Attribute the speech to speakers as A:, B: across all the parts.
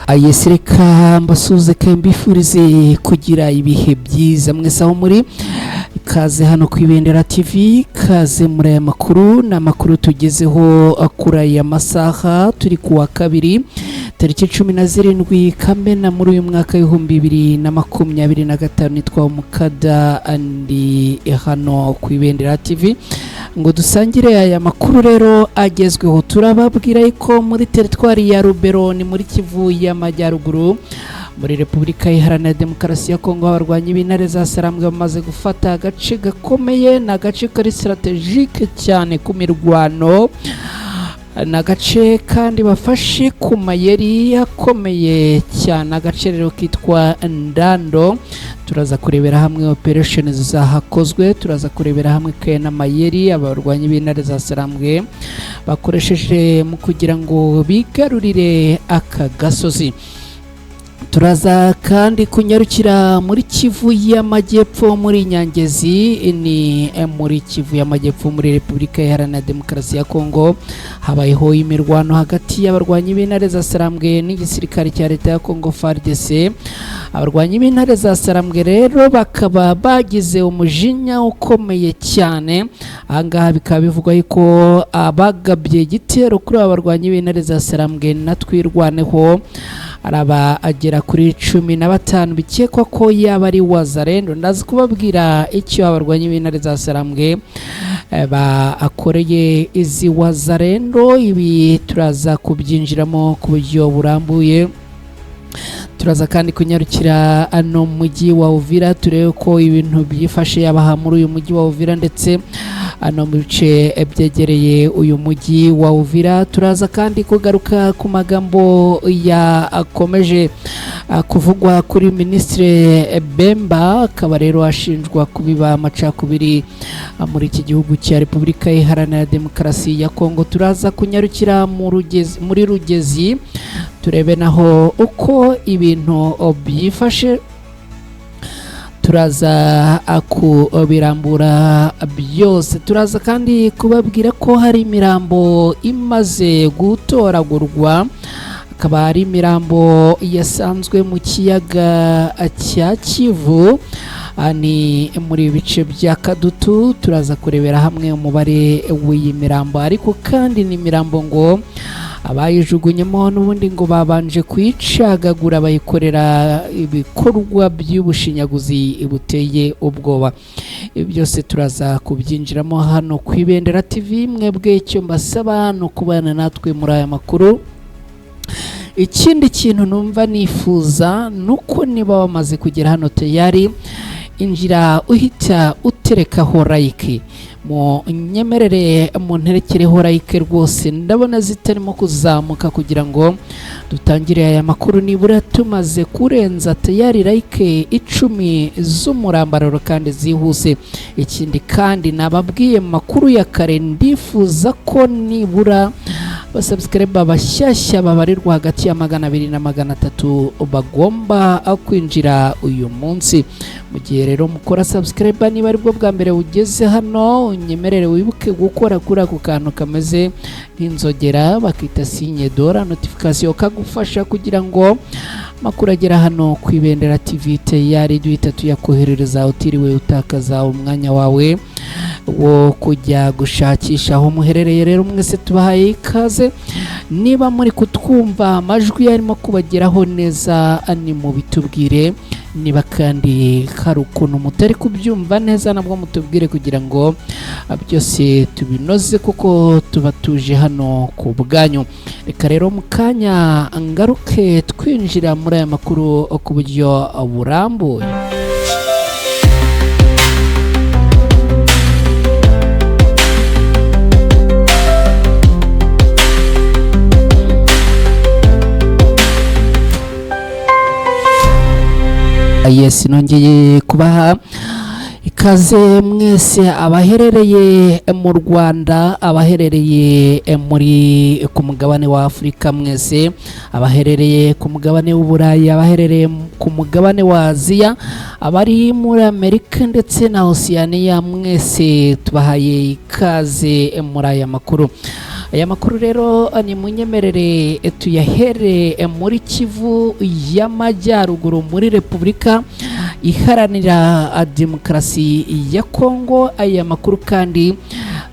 A: Ayesireka mbasuze mbifurize kugira ibihe byiza mwese aho muri kaze hano ku Ibendera TV, kaze muri aya makuru n'amakuru tugezeho akura ya masaha turi kuwa kabiri tariki 17 Kamena muri uyu mwaka w'2025 nitwa Umukada andi hano ku Ibendera TV ngo dusangire aya makuru rero agezweho. Turababwira ko muri teritwari ya Rubero ni muri Kivu y'Amajyaruguru muri Repubulika Iharanira Demokarasi ya Kongo abarwanyi b'intare za Sarambwe bamaze gufata agace gakomeye na gace kari strategique cyane ku mirwano na gace kandi bafashe ku mayeri akomeye cyane. Agace rero kitwa Ndando turaza kurebera hamwe operations zahakozwe, turaza kurebera hamwe kena mayeri abarwanyi b'intare za Sarambwe bakoresheje mu kugira ngo bigarurire aka gasozi. Turaza kandi kunyarukira muri Kivu y'Amajyepfo muri Nyangezi, ni muri Kivu y'Amajyepfo muri Repubulika Iharanira Demokarasi ya Kongo habayeho imirwano hagati y'abarwanyi b'intare za Sarambwe n'igisirikare cya leta ya Kongo FARDC. Abarwanyi b'intare za Sarambwe rero bakaba bagize umujinya ukomeye cyane. Ahangaha bikaba bivugwa yuko abagabye igitero kuri abarwanyi b'intare za Sarambwe natwirwaneho araba agera kuri 15 bikekwa ko yaba ari Wazalendo. Ndazi kubabwira icyo abarwanyi b'intare za Sarambwe akoreye izi Wazalendo, ibi turaza kubyinjiramo ku buryo burambuye. Turaza kandi kunyarukira ano mujyi wa Uvira turebe ko ibintu byifashe yabaha muri uyu mujyi wa Uvira ndetse ano mu bice byegereye uyu mujyi wa Uvira. Turaza kandi kugaruka ku magambo yakomeje kuvugwa kuri Ministre Bemba, akaba rero ashinjwa kubiba amacakubiri muri iki gihugu cya Repubulika Iharanira Demokarasi ya Kongo. Turaza kunyarukira muri Rugezi turebe naho uko ibintu byifashe, turaza kubirambura byose. Turaza kandi kubabwira ko hari imirambo imaze gutoragurwa, akaba ari imirambo yasanzwe mu kiyaga cya Kivu ni muri bice bya Kadutu. Turaza kurebera hamwe umubare w'iyi mirambo, ariko kandi ni imirambo ngo abayijugunyemo n'ubundi ngo babanje kwicagagura bayikorera ibikorwa by'ubushinyaguzi buteye ubwoba. Byose turaza kubyinjiramo hano ku Ibendera TV. Mwebwe icyo mbasaba no kubana natwe muri aya makuru. Ikindi kintu numva nifuza nuko niba wamaze kugera hano tayari injira uhita uterekaho like, mu nyemerere mu nterekereho like rwose ndabona zitarimo kuzamuka kugira ngo dutangire aya makuru nibura tumaze kurenza tayari like 10 z'umurambararo kandi zihuse. Ikindi kandi nababwiye makuru ya kare ndifuza ko nibura basubscribe bashyashya babarirwa hagati ya 200 na 300 bagomba kwinjira uyu munsi. Mu gihe rero mukora subscribe niba ari bwo bwa mbere ugeze hano, unyemerere wibuke gukora kuri ako kantu kameze nk'inzogera bakita signe dora notification kagufasha kugira ngo makuru agera hano ku Ibendera TV tayari duhita tuyakoherereza utiriwe utakaza umwanya wawe wo kujya gushakisha aho muherereye. Rero mwese tubahaye ikaze, niba muri kutwumva amajwi yarimo kubageraho neza ni mu bitubwire, niba kandi hari ukuntu mutari kubyumva neza nabwo mutubwire kugira ngo byose tubinoze kuko tuba tuje hano ku bwanyu. Reka rero mu kanya ngaruke twinjira muri aya makuru ku buryo burambuye. Yes, nongeye kubaha ikaze mwese abaherereye mu Rwanda, abaherereye muri ku mugabane wa Afrika, mwese abaherereye ku mugabane w'Uburayi, abaherereye ku mugabane wa Aziya, abari muri Amerika ndetse na Oceania, mwese tubahaye ikaze muri aya makuru. aya makuru rero ni munyemerere tuyahere muri Kivu y'Amajyaruguru muri Repubulika Iharanira Demokarasi ya Kongo. Aya makuru kandi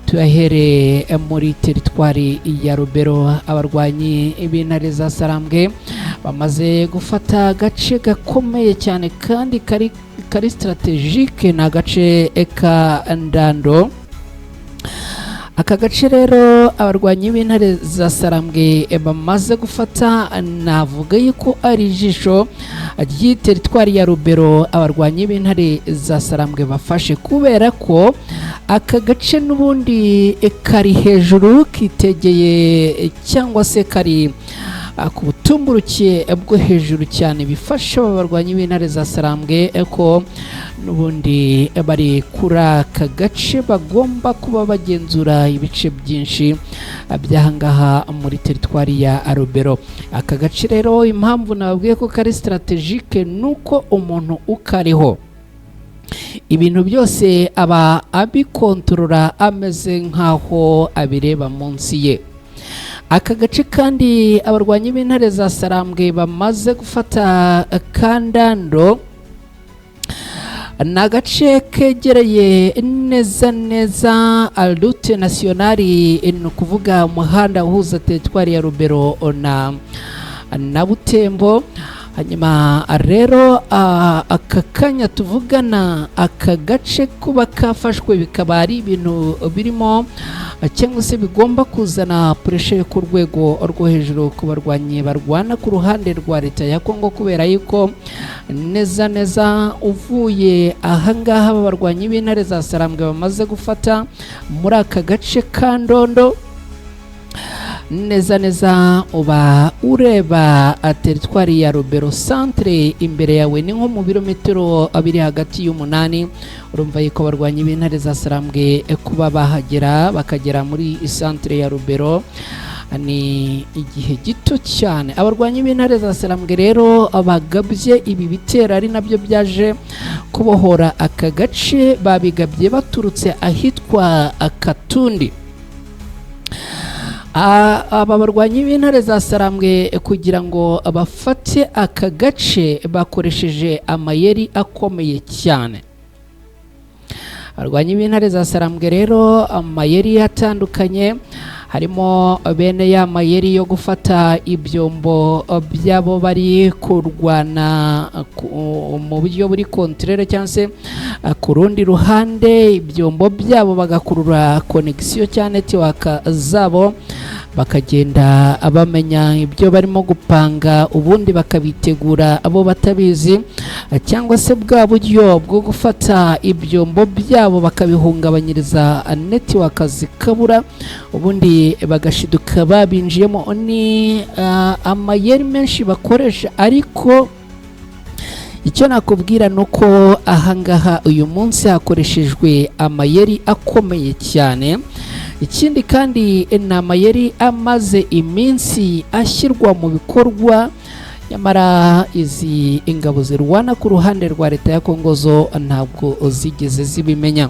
A: tuyahere muri teritwari ya Rubero. Abarwanyi b'intare za Sarambwe bamaze gufata agace gakomeye cyane kandi kari strategique na gace ka Ndando. Aka gace rero abarwanyi b'intare za Sarambwe bamaze gufata, navuga yuko ari ijisho ry'iteritwari ya Rubero abarwanyi b'intare za Sarambwe bafashe, kubera ko aka gace n'ubundi kari hejuru, kitegeye cyangwa se kari ku butumburuke bwo hejuru cyane, bifasha abarwanyi b'intare za Sarambwe ko n'ubundi bari kuri aka gace bagomba kuba bagenzura ibice byinshi by'ahangaha muri teritwari ya Rubero. Aka gace rero impamvu nababwiye ko kari strategique nuko umuntu ukariho ibintu byose aba abikontorora ameze nkaho abireba munsi ye. Aka gace kandi abarwanyi b'intare za Sarambwe bamaze gufata Kandando, na gace kegereye neza route nationale, ni ukuvuga umuhanda uhuza teritwari ya Rubero na Butembo. Hanyuma rero aka kanya tuvugana, aka gace kuba kafashwe bikaba ari ibintu birimo cyangwa se bigomba kuzana pressure ku rwego rwo hejuru ku barwanyi barwana ku ruhande rwa leta ya Kongo, kubera yuko neza uvuye ahangaha abarwanyi b'intare za Sarambwe bamaze gufata muri aka gace ka Ndondo, neza uba ureba teritwari ya Rubero centre, imbere yawe ni nko mu birometero abiri hagati y'umunani. Urumva yuko abarwanyi b'intare za Sarambwe kuba bahagera bakagera muri centre ya Rubero ni igihe gito cyane. Abarwanyi b'intare za Sarambwe rero abagabye ibi bitera ari nabyo byaje kubohora aka gace, babigabye baturutse ahitwa Katundi. Aba barwanyi b'intare za Sarambwe kugira ngo bafate aka gace bakoresheje amayeri akomeye cyane. Abarwanyi b'intare za Sarambwe rero amayeri atandukanye, harimo bene ya mayeri yo gufata ibyombo byabo bari kurwana mu buryo buri kontrere cyangwa se ku rundi ruhande, ibyombo byabo bagakurura connection cyane network zabo, bakagenda bamenya ibyo barimo gupanga ubundi bakabitegura abo batabizi, cyangwa se bwa buryo bwo gufata ibyombo byabo bakabihungabanyiriza network zikabura, ubundi bagashiduka babinjiyemo. Ni amayeri menshi bakoresha, ariko icyo nakubwira nuko ahangaha uyu munsi hakoreshejwe amayeri akomeye cyane. Ikindi kandi ni amayeri amaze iminsi ashyirwa mu bikorwa, nyamara izi ingabo zirwana ku ruhande rwa leta ya Kongo zo ntabwo zigeze zibimenya.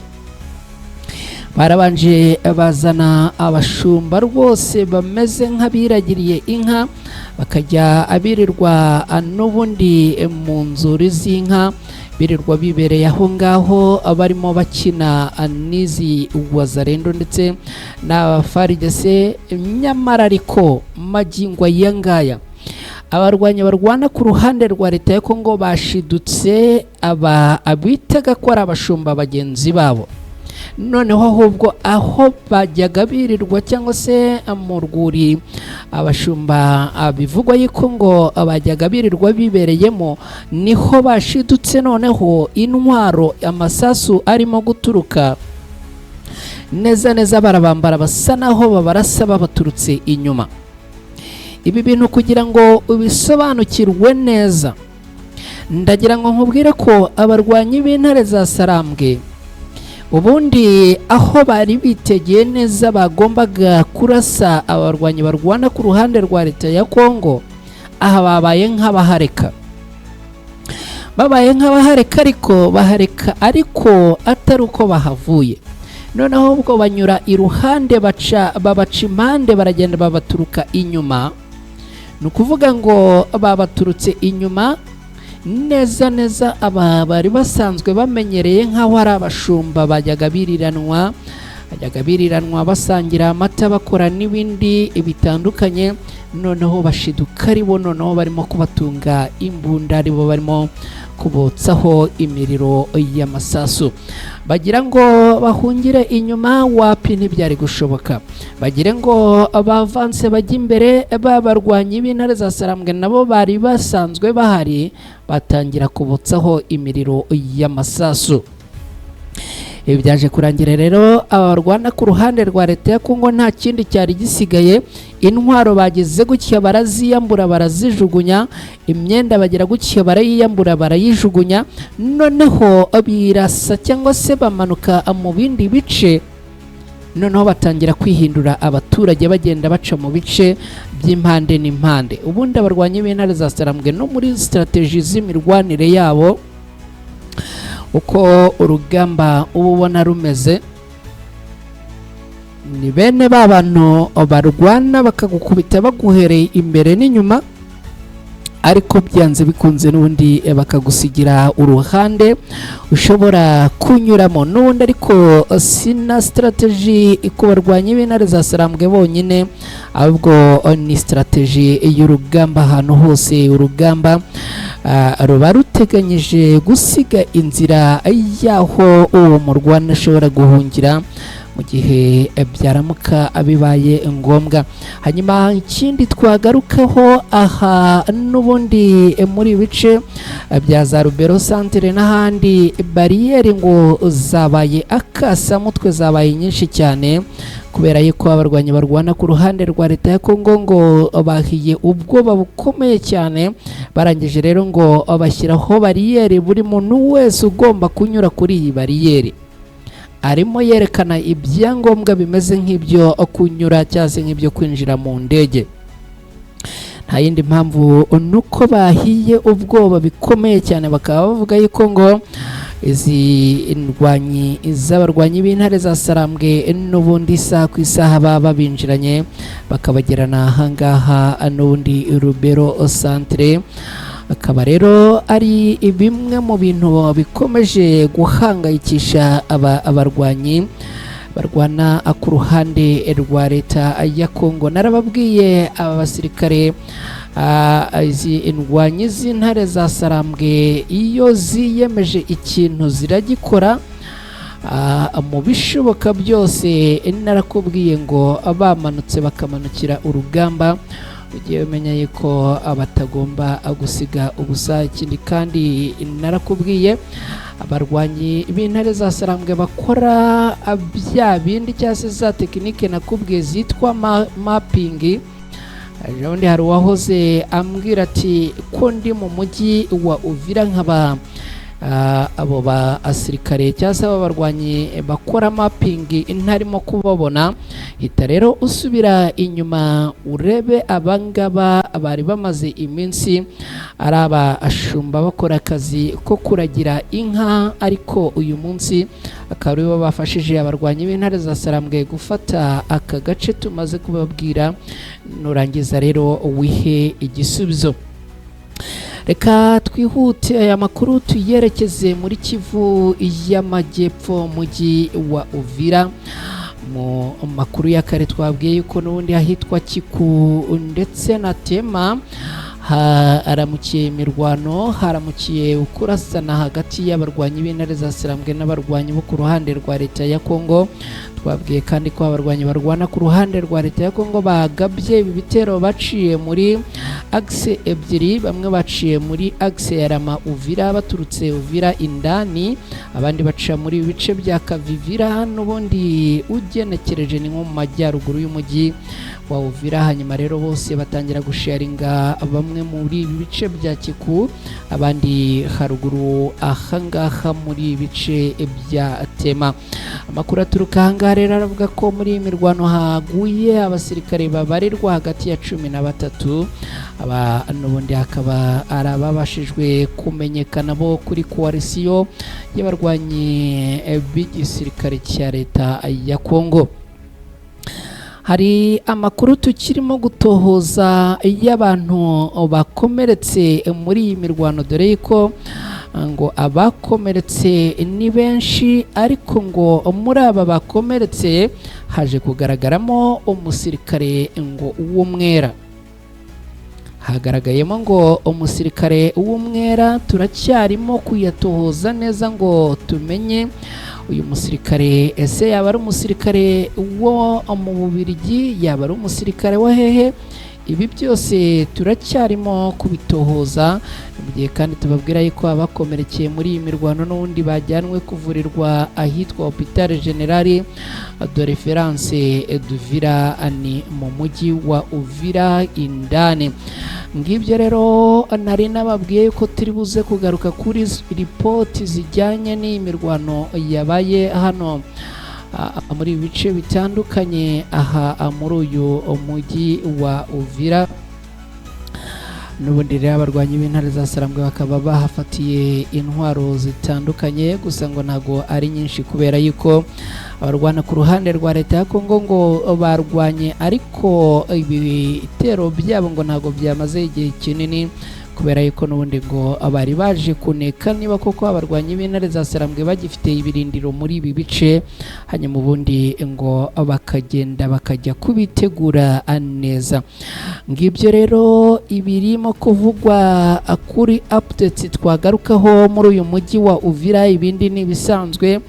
A: Barabanje bazana abashumba rwose bameze nk'abiragiriye inka, bakajya abirirwa n'ubundi mu nzuri z'inka, birirwa bibereye aho ngaho barimo bakina n'izi Wazalendo ndetse n'abafaridese. Nyamara ariko magingo aya ngaya abarwanyi barwana ku ruhande rwa leta ya Kongo bashidutse abitaga ko ari abashumba bagenzi babo. Noneho ahubwo aho bajyaga birirwa cyangwa se mu rwuri abashumba bivugwa yuko ngo bajyaga birirwa bibereyemo, niho bashidutse noneho intwaro amasasu arimo guturuka neza barabambara, basa naho babarasa babaturutse inyuma. Ibi bintu kugira ngo ubisobanukirwe neza, ndagira ngo nkubwire ko abarwanyi b'intare za Sarambwe ubundi aho bari bitegeye neza bagombaga kurasa abarwanyi barwana ku ruhande rwa leta ya Kongo, aha babaye nk'abahareka. Ariko atari uko bahavuye, noneho ubwo banyura iruhande babaca impande baragenda babaturuka inyuma. ni ukuvuga ngo babaturutse inyuma neza neza. Aba bari basanzwe bamenyereye nk'aho ari abashumba bajyaga biriranwa basangira amata bakora n'ibindi bitandukanye. noneho bashiduka ari bo noneho barimo kubatunga imbunda, ari bo barimo kubotsaho imiriro y'amasasu. bagira ngo bahungire inyuma, wapi ntibyari gushoboka. bagire ngo abavanse bajya imbere, babarwanyi b'intare za Sarambwe nabo bari basanzwe bahari, batangira kubotsaho imiriro y'amasasu. Ibi byaje kurangira rero abarwana ku ruhande rwa leta ya Kongo nta kindi cyari gisigaye. Intwaro bageze gutya baraziyambura barazijugunya, imyenda bagira gutya barayiyambura barayijugunya, noneho birasa cyangwa se bamanuka mu bindi bice. noneho batangira kwihindura abaturage bagenda baca mu bice by'impande n'impande. ubundi abarwanyi b'intare za Sarambwe no muri strategy z'imirwanire yabo uko urugamba uba ubona rumeze, ni bene ba bantu barwana bakagukubita baguhereye imbere n'inyuma, ariko byanze bikunze n'ubundi bakagusigira uruhande ushobora kunyuramo n'ubundi. Ariko sina strategy ku barwanyi b'intare za Sarambwe bonyine, ahubwo ni strategy y'urugamba. ahantu hose urugamba ruba ruteganyije gusiga inzira y'aho uwo murwana ashobora guhungira mu gihe byaramuka bibaye ngombwa. hanyuma ikindi twagarukaho aha n'ubundi muri bice bya za Rubero Centre n'ahandi, bariyeri ngo zabaye akasamutwe, zabaye nyinshi cyane, kubera yuko abarwanyi barwana ku ruhande rwa leta ya Kongo ngo bahiye ubwoba bukomeye cyane. barangije rero ngo bashyiraho bariyeri, buri muntu wese ugomba kunyura kuri iyi bariyeri arimo yerekana ibyangombwa bimeze nk'ibyo kunyura cyangwa se nk'ibyo kwinjira mu ndege. nta yindi mpamvu nuko bahiye ubwoba bikomeye cyane. bakaba bavuga yuko ngo izi ndwanyi z'abarwanyi b'intare za Sarambwe n'ubundi isaha ku isaha baba babinjiranye bakabagerana ahangaha n'ubundi Rubero Centre. akaba rero ari bimwe mu bintu bikomeje guhangayikisha abarwanyi barwana ku ruhande rwa leta ya Kongo. narababwiye aba basirikare izi indwanyi z'intare za Sarambwe iyo ziyemeje ikintu ziragikora mu bishoboka byose. narakubwiye ngo bamanutse bakamanukira urugamba, ugiye umenya yuko batagomba gusiga ubusa. ikindi kandi narakubwiye abarwanyi b'intare za Sarambwe bakora bya bindi cyangwa se za tekinike nakubwiye zitwa mapping. ubundi hari uwahoze ambwira ati ko ndi mu mujyi wa Uvira nkaba abo basirikare cyangwa se abarwanyi bakora mapping ntarimo kubabona, hita rero usubira inyuma urebe abangaba bari bamaze iminsi ari abashumba bakora akazi ko kuragira inka, ariko uyu munsi akaba aribo bafashije abarwanyi b'intare za Sarambwe gufata aka gace tumaze kubabwira. nurangiza rero wihe igisubizo. Reka twihute aya makuru tuyerekeze muri Kivu y'Amajyepfo, mujyi wa Uvira. mu makuru ya kare twabwiye yuko n'ubundi ahitwa Kiku ndetse na Tema haramukiye imirwano, haramukiye ukurasana hagati y'abarwanyi b'intare za Sarambwe n'abarwanyi bo ku ruhande rwa leta ya Kongo. twabwiye kandi ko abarwanyi barwana ku ruhande rwa leta ya Kongo bagabye ibi bitero baciye muri axe ebyiri. bamwe baciye muri axe ya Rama Uvira baturutse Uvira indani, abandi baca muri bice bya Kavivira, n'ubundi ugenekereje ni nko mu majyaruguru y'umujyi wa Uvira. hanyuma rero bose batangira gusharinga bamwe muri ibi bice bya Kiku, abandi haruguru ahangaha muri bice bya Tema. amakuru aturuka ahangaha rero aravuga ko muri iyi mirwano haguye abasirikare babarirwa hagati ya 13, aba n'ubundi hakaba ari ababashijwe kumenyekana bo kuri koalisiyo y'abarwanyi b'igisirikare cya leta ya Kongo. Hari amakuru tukirimo gutohoza y'abantu bakomeretse muri iyi mirwano, dore ko ngo abakomeretse ni benshi, ariko ngo muri aba bakomeretse haje kugaragaramo umusirikare ngo w'umwera. Hagaragayemo ngo umusirikare w'umwera, turacyarimo kuyatohoza neza ngo tumenye uyu musirikare ese yaba ari umusirikare wo mu Bubiligi, yaba ari umusirikare wa hehe. Ibi byose turacyarimo kubitohoza, mu gihe kandi tubabwira yuko abakomerekeye muri iyi mirwano n'ubundi bajyanwe kuvurirwa ahitwa Hôpital General de Référence d'Uvira, ni mu mujyi wa Uvira indani. Ngibyo rero nari nababwiye ko turi buze kugaruka kuri ripoti zijyanye n'iyi mirwano yabaye hano muri bice bitandukanye aha muri uyu mujyi wa Uvira. N'ubundi rero abarwanyi b'intare za Sarambwe bakaba bahafatiye intwaro zitandukanye, gusa ngo ntago ari nyinshi kubera yuko abarwana ku ruhande rwa leta ya Kongo ngo barwanye, ariko ibi bitero byabo ngo ntago byamaze igihe kinini kubera yuko n'ubundi ngo abari baje kuneka niba koko abarwanyi b'intare za Sarambwe bagifite ibirindiro muri ibi bice, hanyuma ubundi ngo bakagenda bakajya kubitegura neza. Ngibyo rero ibirimo kuvugwa kuri updates twagarukaho muri uyu mujyi wa Uvira. Ibindi ni bisanzwe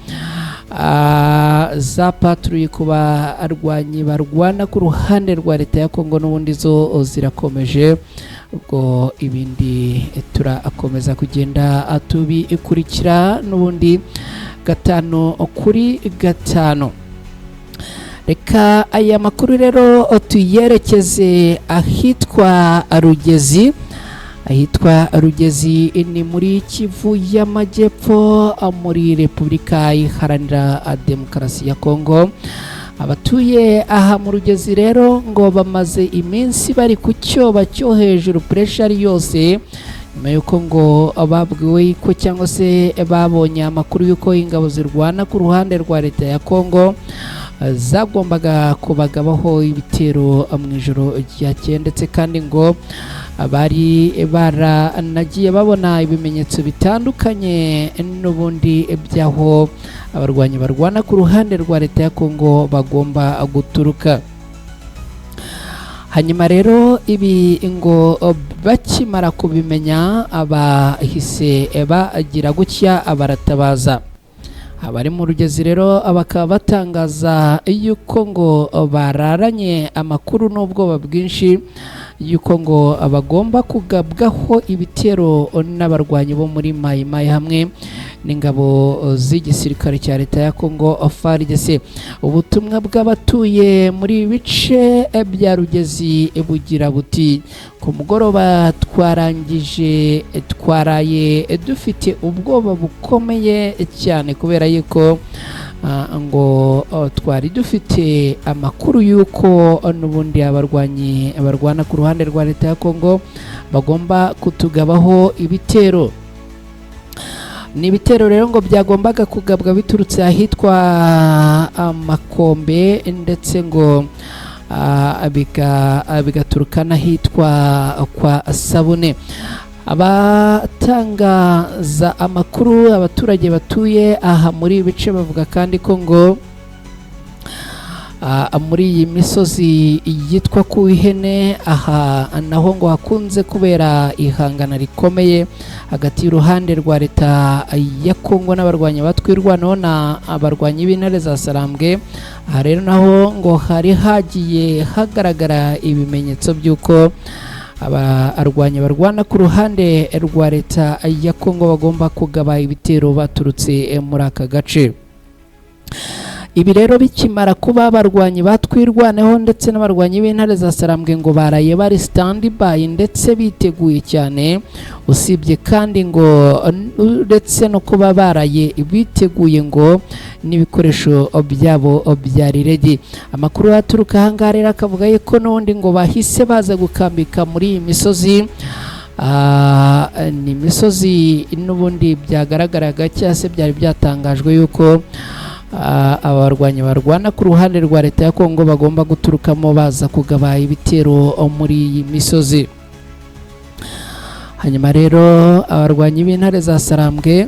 A: za patrouille ku barwanyi barwana ku ruhande rwa leta ya Kongo n'ubundi zo zirakomeje, ubwo ibindi turakomeza kugenda tubikurikira n'ubundi gatanu kuri gatanu. Reka aya makuru rero tuyerekeze ahitwa Rugezi. Ahitwa Rugezi ni muri Kivu y'Amajyepfo muri Repubulika Iharanira Demokarasi ya Kongo. Abatuye aha mu Rugezi rero ngo bamaze iminsi bari ku cyoba cyo hejuru, pressure yose, nyuma yuko ngo babwiwe ko cyangwa se babonye amakuru yuko ingabo zirwana ku ruhande rwa leta ya Kongo zagombaga kubagabaho ibitero mu ijoro ryakeye, ndetse kandi ngo bari baranagiye babona ibimenyetso bitandukanye n'ubundi byaho abarwanyi barwana ku ruhande rwa leta ya Kongo bagomba guturuka. Hanyuma rero ibi ngo bakimara kubimenya abahise bagira gutya baratabaza. Abari mu Rugezi rero bakaba batangaza yuko ngo bararanye amakuru n'ubwoba bwinshi yuko ngo bagomba kugabwaho ibitero n'abarwanyi bo muri Mai Mai hamwe n'ingabo z'igisirikare cya leta ya Kongo FARDC. Ubutumwa bw'abatuye muri bice bya Rugezi bugira buti: ku mugoroba twaraye dufite ubwoba bukomeye cyane kubera yuko ngo twari dufite amakuru yuko n'ubundi abarwanyi barwana ku ruhande rwa leta ya Kongo bagomba kutugabaho ibitero. Ni ibitero rero ngo byagombaga kugabwa biturutse ahitwa Makombe, ndetse ngo bigaturuka n'ahitwa kwa Sabune. Abatangaza amakuru, abaturage batuye aha muri ibice bavuga kandi ko ngo muri iyi misozi yitwa ku ihene aha naho ngo hakunze kubera ihangana rikomeye hagati y'uruhande rwa leta ya Kongo n'abarwanyi batwirwanaho na abarwanyi b'intare za Sarambwe. Aha rero naho ngo hari hagiye hagaragara ibimenyetso by'uko abarwanyi barwana ku ruhande rwa leta ya Kongo bagomba kugaba ibitero baturutse muri aka gace. ibi rero bikimara kuba abarwanyi batwirwaneho ndetse n'abarwanyi b'intare za Sarambwe ngo baraye bari standby ndetse biteguye cyane, usibye kandi ngo ndetse no kuba baraye biteguye ngo n'ibikoresho byabo byari ready. Amakuru aturuka ahangaha rero akavuga yuko n'ubundi ngo bahise baza gukambika muri iyi misozi. Ni imisozi n'ubundi byagaragaraga cyangwa se byari byatangajwe yuko abarwanyi barwana ku ruhande rwa leta ya Kongo bagomba guturukamo baza kugaba ibitero muri iyi misozi. Hanyuma rero abarwanyi b'intare za Sarambwe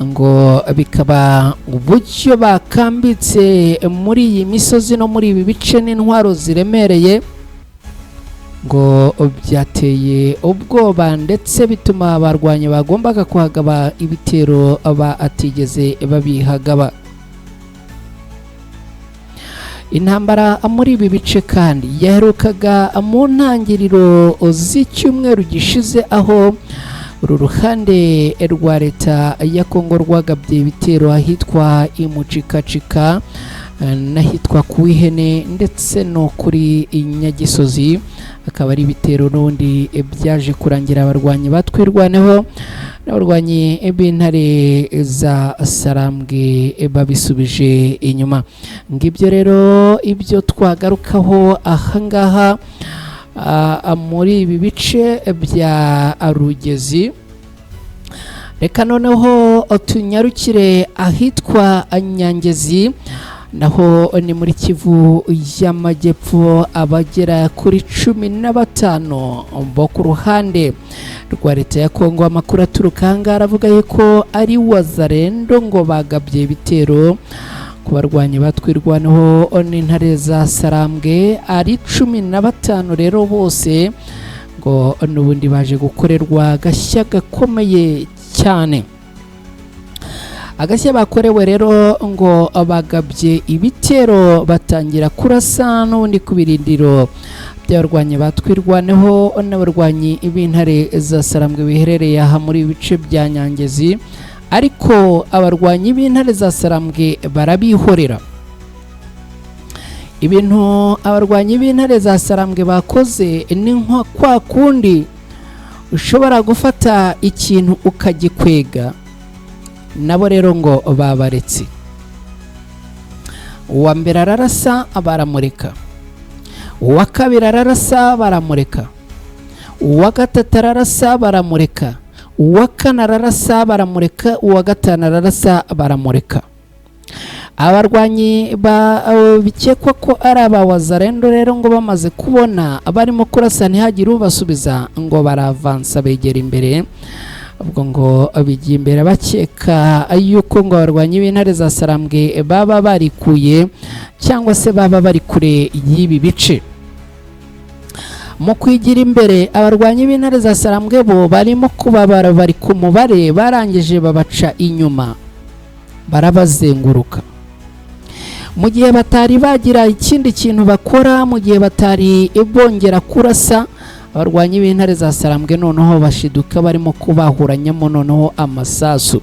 A: ngo bikaba uburyo bakambitse muri iyi misozi no muri ibi bice n'intwaro ziremereye ngo byateye ubwoba ndetse bituma abarwanyi bagombaga kuhagaba ibitero atigeze babihagaba. Intambara muri ibi bice kandi yaherukaga mu ntangiriro z'icyumweru gishize, aho uru ruhande rwa leta ya Kongo rwagabye ibitero ahitwa Imucikacika n'ahitwa Kuwihene ndetse no kuri Nyagisozi. Akaba ari ibitero n'ubundi byaje kurangira abarwanyi batwirwaneho n'abarwanyi b'intare za Sarambwe babisubije inyuma. Ngibyo rero ibyo twagarukaho ahangaha muri ibi bice bya Rugezi. Reka noneho tunyarukire ahitwa Nyangezi, naho ni muri Kivu y'Amajyepfo. Abagera kuri 15 bo ku ruhande rwa leta ya Kongo, amakuru aturuka ahangaha aravuga yuko ari Wazalendo ngo bagabye ibitero ku barwanyi batwirwanaho n'intare za Sarambwe ari 15 rero bose ngo n'ubundi baje gukorerwa agashya gakomeye cyane. Agashya bakorewe rero ngo bagabye ibitero batangira kurasa n'ubundi ku birindiro by'abarwanyi batwirwaneho n'abarwanyi b'intare za Sarambwe biherereye aha muri ibice bya Nyangezi, ariko abarwanyi b'intare za Sarambwe barabihorera. Ibintu abarwanyi b'intare za Sarambwe bakoze ni nko kwa kundi ushobora gufata ikintu ukagikwega, nabo rero ngo babaretse. Uwa mbere ararasa baramureka, uwa kabiri ararasa baramureka, uwa gatatu ararasa baramureka, uwa kane ararasa baramureka, uwa gatanu ararasa baramureka. Abarwanyi bikekwa ko ari aba Wazalendo rero ngo bamaze kubona abarimo kurasa ntihagire ubasubiza ngo baravansa begera imbere. Ubwo ngo bigiye imbere bakeka yuko ngo abarwanyi b'intare za Sarambwe baba barikuye cyangwa se baba bari kure y'ibi bice. Mu kwigira imbere abarwanyi b'intare za Sarambwe bo barimo kubabara, bari ku mubare, barangije babaca inyuma barabazenguruka. Mu gihe batari bagira ikindi kintu bakora, mu gihe batari bongera kurasa, abarwanyi b'intare za Sarambwe noneho bashiduka barimo kubahuranyamo noneho amasasu.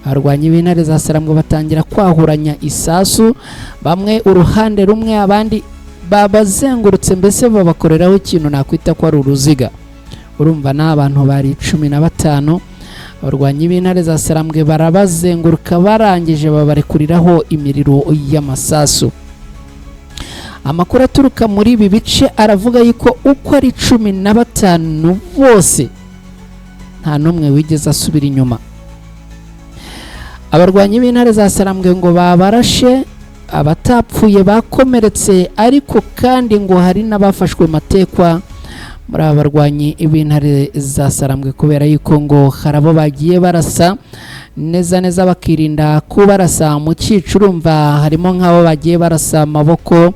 A: Abarwanyi b'intare za Sarambwe batangira kwahuranya isasu, bamwe uruhande rumwe abandi babazengurutse, mbese babakoreraho ikintu nakwita ko ari uruziga. Urumva n'abantu bari 15. Abarwanyi b'intare za Sarambwe barabazenguruka, barangije babarekuriraho imiriro y'amasasu. Amakuru aturuka muri ibi bice aravuga yuko uko ari 15 bose nta n'umwe wigeze asubira inyuma. Abarwanyi b'intare za Sarambwe ngo babarashe, abatapfuye bakomeretse, ariko kandi ngo hari n'abafashwe matekwa muri abarwanyi b'intare za Sarambwe, kubera yuko ngo harabo bagiye barasa neza bakirinda kubarasa mu cyicu. Urumva harimo nk'abo bagiye barasa amaboko,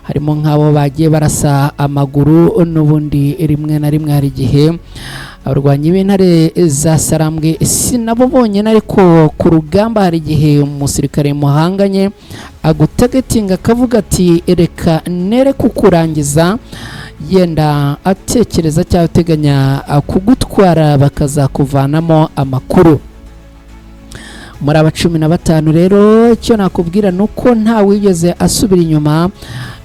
A: harimo nk'abo bagiye barasa amaguru, n'ubundi rimwe na rimwe hari igihe abarwanyi b'intare za Sarambwe si nabo bonyine, ariko ku rugamba hari igihe umusirikare muhanganye agutagetinga akavuga ati reka nere kukurangiza, yenda atekereza cyangwa ateganya kugutwara bakazakuvanamo amakuru. muri aba 15 rero icyo nakubwira nuko nta wigeze asubira inyuma,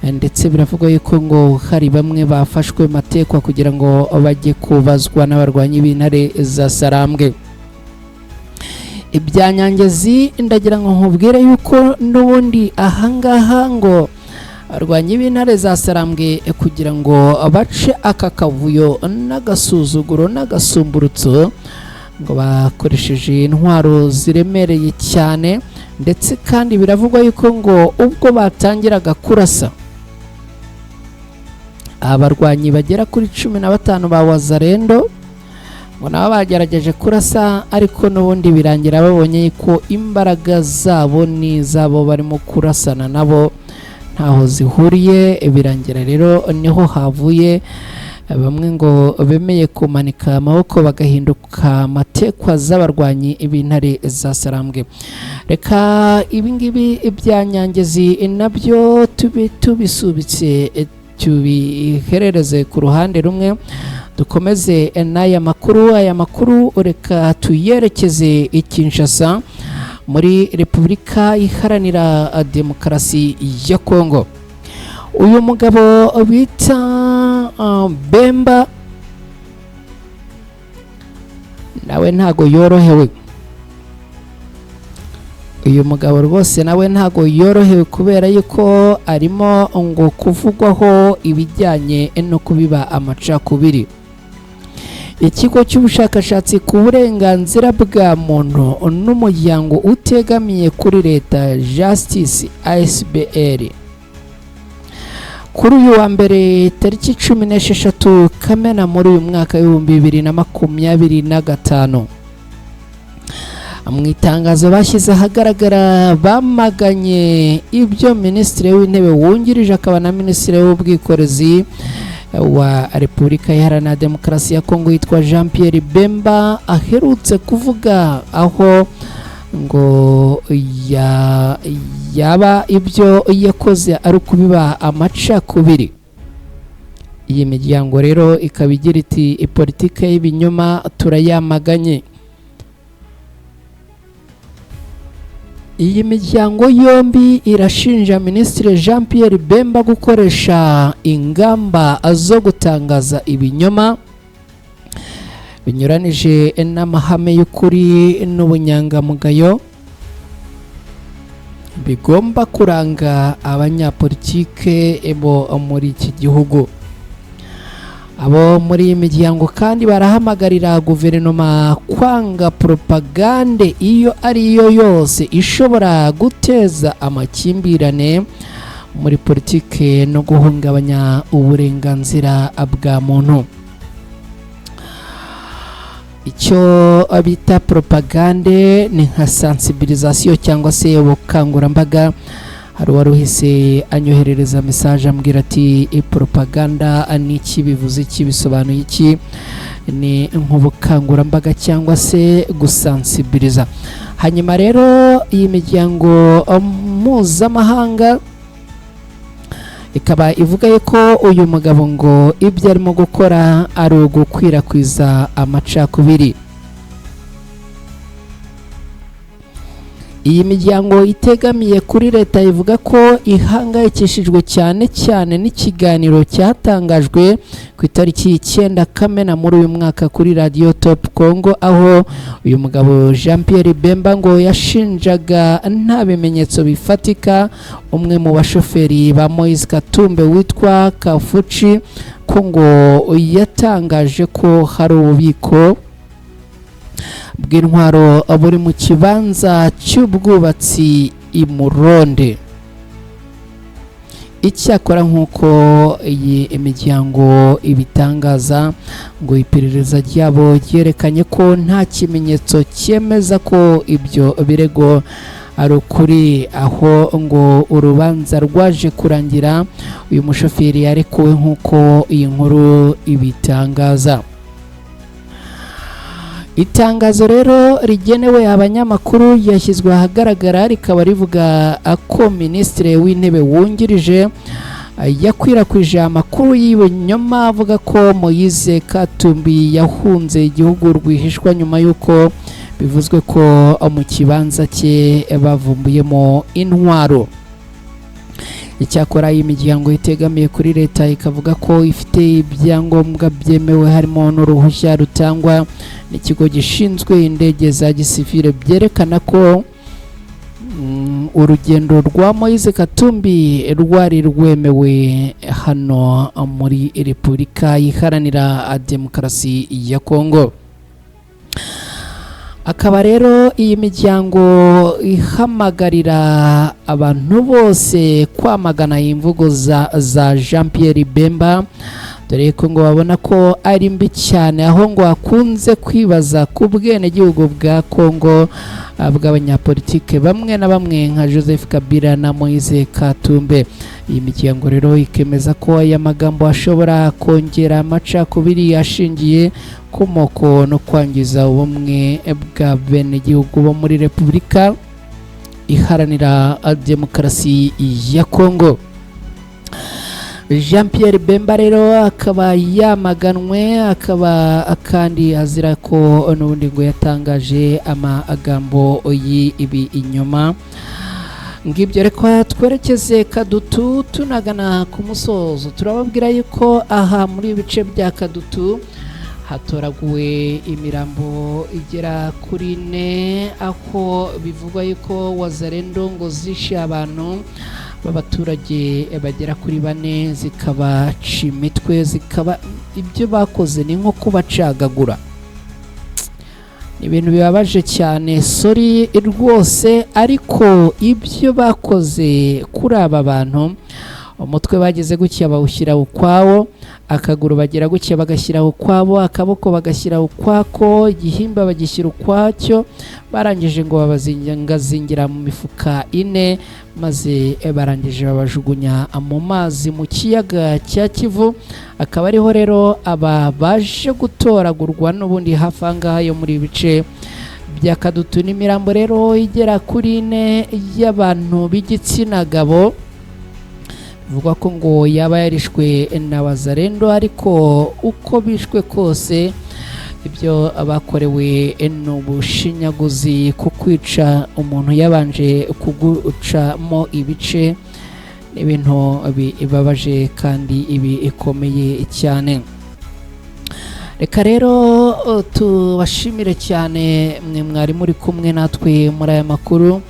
A: ndetse biravugwa yuko ngo hari bamwe bafashwe matekwa kugira ngo bajye kubazwa n'abarwanyi b'intare za Sarambwe. Ibya Nyangezi ndagira ngo nkubwire yuko n'ubundi ahangaha ngo abarwanyi b'intare za Sarambwe kugira ngo bace aka kavuyo n'agasuzuguro n'agasumburutso ngo bakoresheje intwaro ziremereye cyane, ndetse kandi biravugwa yuko ngo ubwo batangiraga kurasa abarwanyi bagera kuri 15 ba Wazalendo ngo nabo bagerageje kurasa, ariko n'ubundi birangira babonye ko imbaraga zabo n'izabo barimo kurasana nabo ntaho zihuriye. Birangira rero niho havuye bamwe ngo bemeye kumanika amaboko bagahinduka matekwa z'abarwanyi b'intare za Sarambwe. Reka ibingibi ibya Nyangezi nabyo tubisubitse tubiherereze ku ruhande rumwe, dukomeze n'aya makuru. Aya makuru reka tuyerekeze i Kinshasa muri Repubulika Iharanira Demokarasi ya Kongo. Uyu mugabo bita Bemba nawe ntago yorohewe. Uyu mugabo rwose nawe ntago yorohewe kubera yuko arimo ngo kuvugwaho ibijyanye no kubiba amacakubiri. Ikigo cy'ubushakashatsi ku burenganzira bwa muntu n'umuryango utegamiye kuri leta Justice ASBL kuri uyu wa mbere tariki 16 Kamena muri uyu mwaka w'2025 mu itangazo bashyize ahagaragara bamaganye ibyo Minisitiri w'Intebe wungirije akaba na Minisitiri w'Ubwikorezi wa Repubulika Iharanira Demokarasi ya Kongo yitwa Jean Pierre Bemba aherutse kuvuga, aho ngo yaba ibyo yakoze ari kubiba amacakubiri. Iyi miryango rero ikaba igira iti politike y'ibinyoma turayamaganye. Iyi miryango yombi irashinja Minisitiri Jean Pierre Bemba gukoresha ingamba zo gutangaza ibinyoma binyuranije n'amahame y'ukuri n'ubunyangamugayo bigomba kuranga abanyapolitike bo muri iki gihugu. Abo muri iyi miryango kandi barahamagarira guverinoma kwanga propagande iyo ari yo yose ishobora guteza amakimbirane muri politike no guhungabanya uburenganzira bwa muntu. Icyo bita propagande ni nka sensibilisation cyangwa se ubukangurambaga. Hari waruhise anyoherereza message ambwira ati propaganda ni iki, bivuze iki, bisobanuye iki? Ni nk'ubukangurambaga cyangwa se gusensibiliza. Hanyuma rero iyi miryango mpuzamahanga ikaba ivuga yuko uyu mugabo ngo ibyo arimo gukora ari ugukwirakwiza amacakubiri. Iyi miryango itegamiye kuri leta ivuga ko ihangayikishijwe cyane cyane n'ikiganiro cyatangajwe ku itariki 9 Kamena muri uyu mwaka kuri Radio Top Congo, aho uyu mugabo Jean Pierre Bemba ngo yashinjaga nta bimenyetso bifatika umwe mu bashoferi ba Moise Katumbi witwa Kafuchi ko ngo yatangaje ko hari ububiko bw'intwaro buri mu kibanza cy'ubwubatsi i Muronde. Icyakora nk'uko iyi imiryango ibitangaza ngo iperereza ryabo ryerekanye ko nta kimenyetso cyemeza ko ibyo birego ari ukuri, aho ngo urubanza rwaje kurangira uyu mushoferi yarekuwe nk'uko iyi nkuru ibitangaza. Itangazo rero rigenewe abanyamakuru yashyizwe ahagaragara rikaba rivuga ko Minisitiri w'Intebe wungirije yakwirakwije amakuru y'ibinyoma avuga ko Moise Katumbi yahunze igihugu rwihishwa nyuma y'uko bivuzwe ko mu kibanza cye bavumbuyemo intwaro. Icyakora iyi miryango itegamiye kuri leta ikavuga ko ifite ibyangombwa byemewe harimo n'uruhushya rutangwa n'ikigo gishinzwe indege za gisivile byerekana ko urugendo rwa Moise Katumbi rwari rwemewe hano muri Repubulika Iharanira Demokarasi ya Kongo. Akaba rero iyi miryango ihamagarira abantu bose kwamagana imvugo za Jean Pierre Bemba, dore ko ngo babona ko ari mbi cyane, aho ngo akunze kwibaza ku bwenegihugu bwa Kongo bw'abanyapolitike bamwe na bamwe nka Joseph Kabila na Moise Katumbi. Iyi miryango rero ikemeza ko aya magambo ashobora kongera amacakubiri ashingiye ku moko no kwangiza ubumwe bwa benegihugu bo muri Repubulika Iharanira Demokarasi ya Kongo. Jean Pierre Bemba rero akaba yamaganwe, akaba kandi azira ko n'ubundi ngo yatangaje amagambo y'ibi inyuma. Ngibyo reka twerekeze Kadutu tunagana ku musozo. Turababwira yuko aha muri ibice bya Kadutu hatoraguwe imirambo igera kuri 4, aho bivugwa yuko Wazalendo ngo zishe abantu b'abaturage bagera kuri 4 zikabaca imitwe, zikaba ibyo bakoze ni nko kubacagagura. Ni ibintu bibabaje cyane, sorry rwose, ariko ibyo bakoze kuri aba bantu, umutwe bageze gutya bawushyira ukwawo, akaguru bagira gutya bagashyira ukwabo, akaboko bagashyira ukwako, igihimba bagishyira ukwacyo, barangije ngo babazingira mu mifuka 4, maze barangije babajugunya mu mazi mu kiyaga cya Kivu. Akaba ariho rero aba baje gutoragurwa n'ubundi hafanga yo muri bice bya Kadutu. N'imirambo rero igera kuri 4 y'abantu b'igitsina gabo, bivugwa ko ngo yaba yarishwe na Wazalendo, ariko uko bishwe kose ibyo abakorewe n'ubushinyaguzi ku kwica umuntu yabanje kugucamo ibice, n'ibintu bibabaje kandi ibi ikomeye cyane. Reka rero tubashimire cyane mwe mwari muri kumwe natwe muri aya makuru.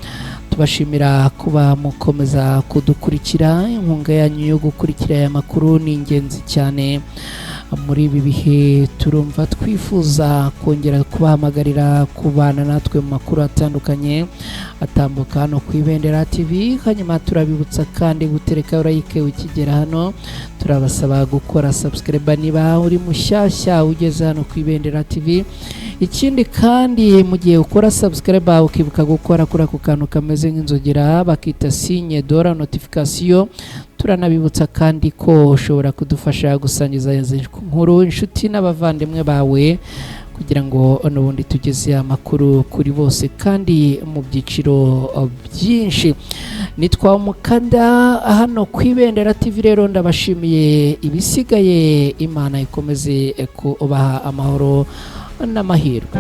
A: Tubashimira kuba mukomeza kudukurikira. Inkunga yanyu yo gukurikira aya makuru ni ingenzi cyane muri ibi bihe. Turumva twifuza kongera kubahamagarira kubana natwe mu makuru atandukanye atambuka hano ku Ibendera TV. Hanyuma turabibutsa kandi gutereka like ukigera hano. Turabasaba gukora subscribe niba uri mushyashya ugeze hano ku Ibendera TV. Ikindi kandi mu gihe ukora subscribe ukibuka gukora kuri ako kantu kameze nk'inzogera bakita signe de la notification. Turanabibutsa kandi ko ushobora kudufasha gusangiza izi nkuru inshuti n'abavandimwe bawe, kugira ngo n'ubundi tugeze amakuru kuri bose kandi mu byiciro byinshi. Nitwa Mukanda hano ku Ibendera TV. Rero ndabashimiye, ibisigaye Imana ikomeze kubaha amahoro n'amahirwe.